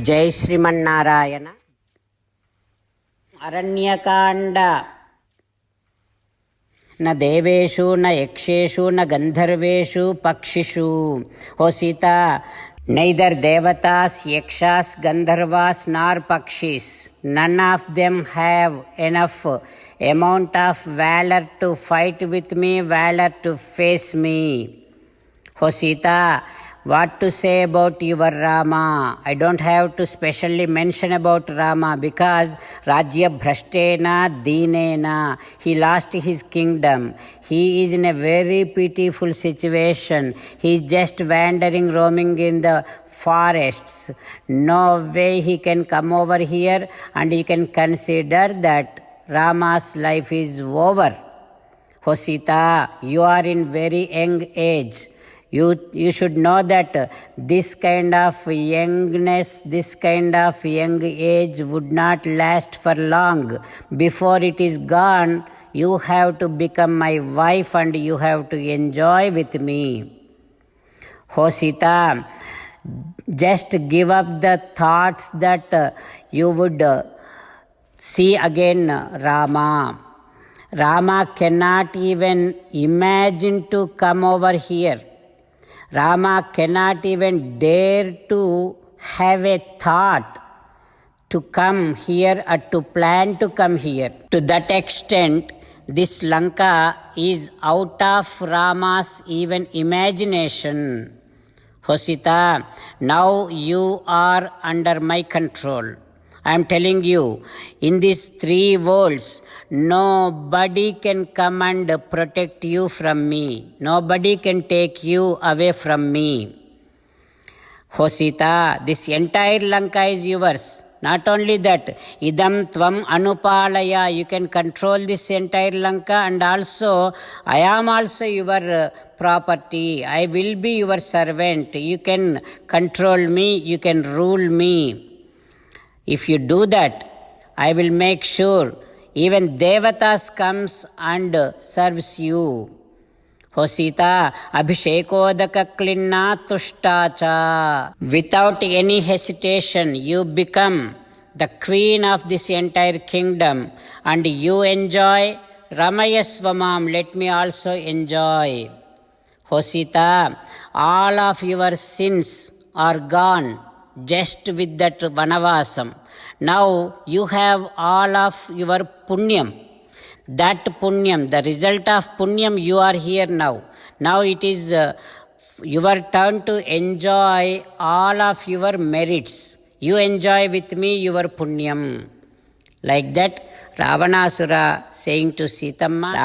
జై శ్రీమన్నారాయణ. అరణ్యకాండ. న దేవేషు న యక్షేషు న గంధర్వేషు పక్షిషు. ఓ Sita, neither దేవతాస్, yakshas, gandharvas nor pakshis, none of them have enough amount of valor to fight with me, valor to face me. O Sita, what to say about your Rama? I don't have to specially mention about Rama because Rajya Bhrashtena Dinena, he lost his kingdom. He is in a very pitiful situation. He is just wandering, roaming in the forests. No way he can come over here and he can consider that Rama's life is over. O Sita, you are in very young age. You should know that this kind of youngness, this kind of young age would not last for long. Before it is gone, you have to become my wife and you have to enjoy with me. O Sita, just give up the thoughts that you would see again Rama. Rama cannot even imagine to come over here. Rama cannot even dare to have a thought to come here or to plan to come here. To that extent, this Lanka is out of Rama's even imagination. O Sita, now you are under my control. I am telling you, in these three worlds, nobody can come and protect you from me. Nobody can take you away from me. O Sita, this entire Lanka is yours. Not only that, idam tvam anupalaya, you can control this entire Lanka, and also I am also your property. I will be your servant. You can control me, you can rule me. If you do that, I will make sure even Devatas comes and serves you. O Sita, Abhishekodaka Klinna Tushtacha. Without any hesitation, you become the queen of this entire kingdom and you enjoy. Ramayasvamam, let me also enjoy. O Sita, all of your sins are gone just with that vanavasam. Now you have all of your punyam. That punyam, the result of punyam, you are here now. Now it is your turn to enjoy all of your merits. You enjoy with me your punyam. Like that, Ravanasura saying to Sitamma,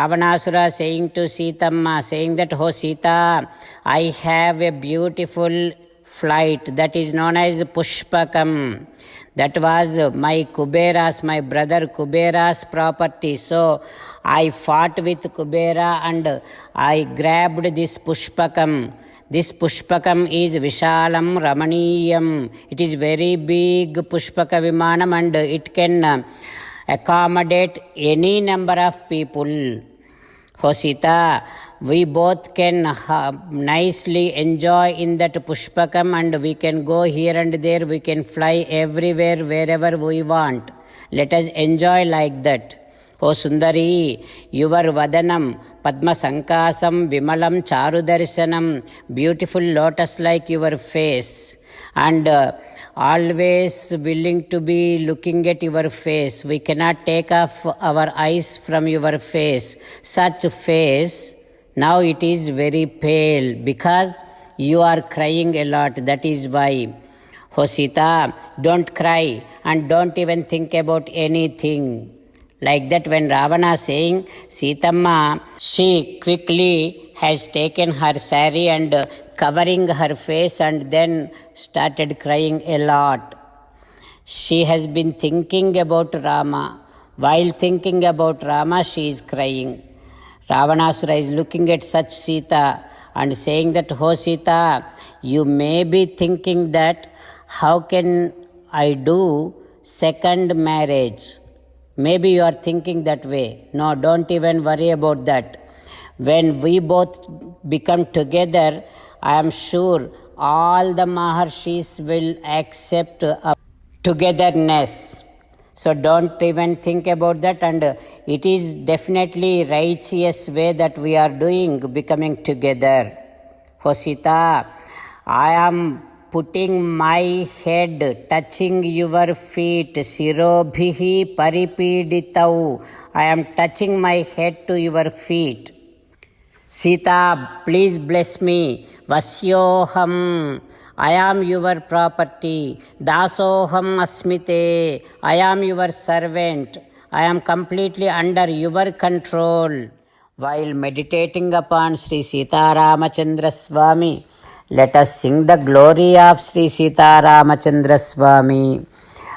saying that, oh Sita, I have a beautiful flight that is known as Pushpakam. That was my Kubera's, my brother Kubera's property. So I fought with Kubera and I grabbed this Pushpakam. This Pushpakam is Vishalam Ramaniyam. It is very big Pushpaka Vimanam and it can accommodate any number of people. O Sita, we both can nicely enjoy in that Pushpakam and we can go here and there, we can fly everywhere, wherever we want. Let us enjoy like that. O Sundari, your Vadanam, Padma Sankasam, Vimalam Charudarshanam, beautiful lotus like your face, and always willing to be looking at your face. We cannot take off our eyes from your face. Such face, now it is very pale because you are crying a lot. That is why. O Sita, don't cry and don't even think about anything. Like that, when Ravana saying, Sitamma, she quickly has taken her saree and covering her face and then started crying a lot. She has been thinking about Rama. While thinking about Rama, she is crying. Ravanasura is looking at such Sita and saying that, oh Sita, you may be thinking that how can I do second marriage? Maybe you are thinking that way. No, don't even worry about that. When we both become together, I am sure all the Maharshis will accept togetherness. So don't even think about that, and it is definitely righteous way that we are doing, becoming together. Oh Sita, I am putting my head touching your feet, sirobhihi paripiditau. I am touching my head to your feet. Sita, please bless me. Vasyoham, I am your property. Dasoham asmite, I am your servant. I am completely under your control. While meditating upon Sri Sita Ramachandra Swami, let us sing the glory of Sri Sita Ramachandra Swami.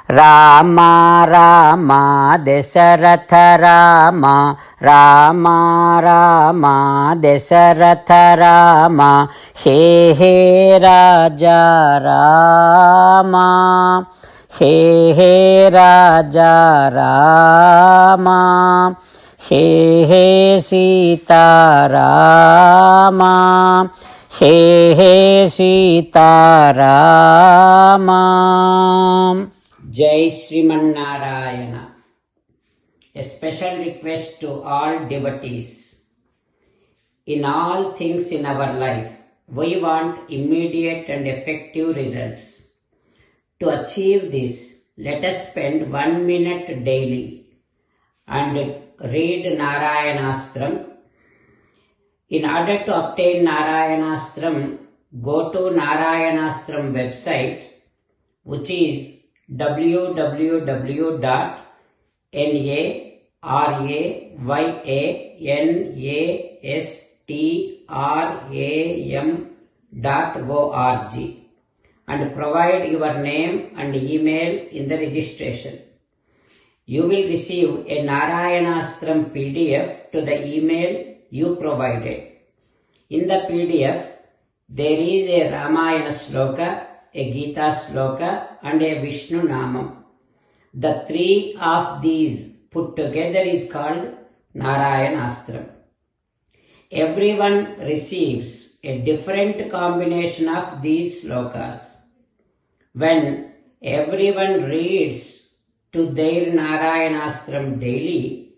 Rama Rama Dasharatha Rama, Rama Rama Dasharatha Rama, He He Raja Rama, He He Raja Rama, He He Sita Rama, He He Sita Rama. Jai Sriman-Narayana. A special request to all devotees. In all things in our life, we want immediate and effective results. To achieve this, let us spend 1 minute daily and read Narayanastram. In order to obtain Narayanastram, go to Narayanastram website, which is www.narayanastram.org, and provide your name and email in the registration. You will receive a Narayanastram PDF to the email you provided. In the PDF, there is a Ramayana Shloka, a Gita Shloka, and a Vishnu Namam. The three of these put together is called Narayanastram. Everyone receives a different combination of these shlokas. When everyone reads to their Narayanastram daily,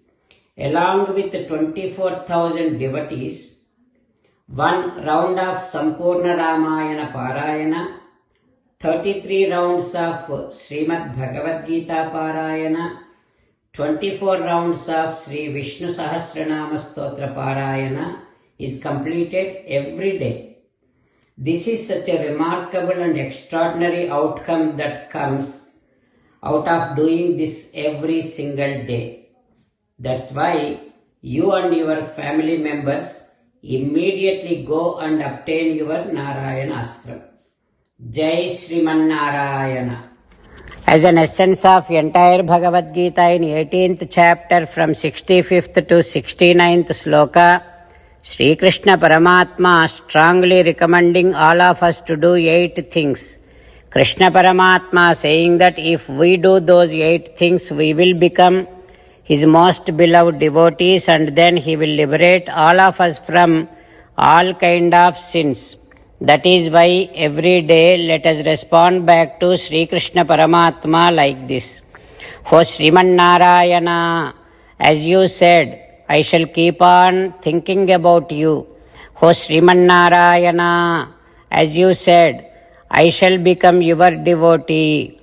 along with 24,000 devotees, one round of Sampurna Ramayana Parayana, 33 rounds of Srimad Bhagavad Gita Parayana, 24 rounds of Sri Vishnu Sahasranama Stotra Parayana is completed every day. This is such a remarkable and extraordinary outcome that comes out of doing this every single day. That's why you and your family members immediately go and obtain your Narayanastram. Jai Sriman-Narayana. As an essence of entire Bhagavad Gita in 18th chapter from 65th to 69th sloka, Sri Krishna Paramatma strongly recommending all of us to do 8 things. Krishna Paramatma saying that if we do those 8 things, we will become His most beloved devotees, and then He will liberate all of us from all kind of sins. That is why every day let us respond back to Sri Krishna Paramatma like this. O Sriman Narayana, as you said, I shall keep on thinking about you. O Sriman Narayana, as you said, I shall become your devotee.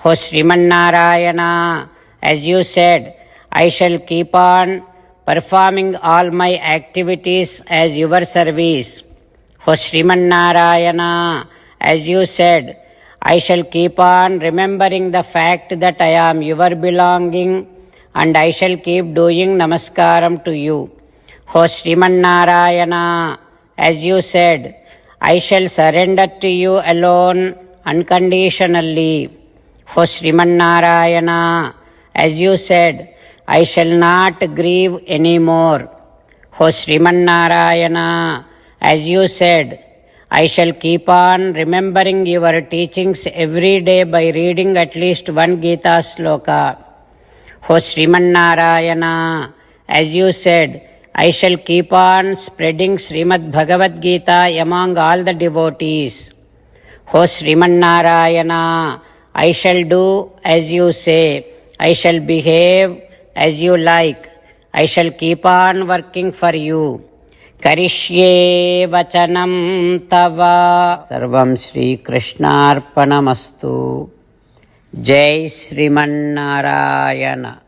O Sriman Narayana, as you said, I shall keep on performing all my activities as your service. O Sriman Narayana, as you said, I shall keep on remembering the fact that I am your belonging, and I shall keep doing namaskaram to you. O Sriman Narayana, as you said, I shall surrender to you alone unconditionally. O Sriman Narayana, as you said, I shall not grieve anymore. O Sriman Narayana, as you said, I shall keep on remembering your teachings every day by reading at least 1 Gita Sloka. O Sriman Narayana, as you said, I shall keep on spreading Srimad Bhagavad Gita among all the devotees. O Sriman Narayana, I shall do as you say. I shall behave as you like. I shall keep on working for you. కరిష్యే వచనం తవ. సర్వం శ్రీకృష్ణార్పణమస్తు. జై శ్రీమన్నారాయణ.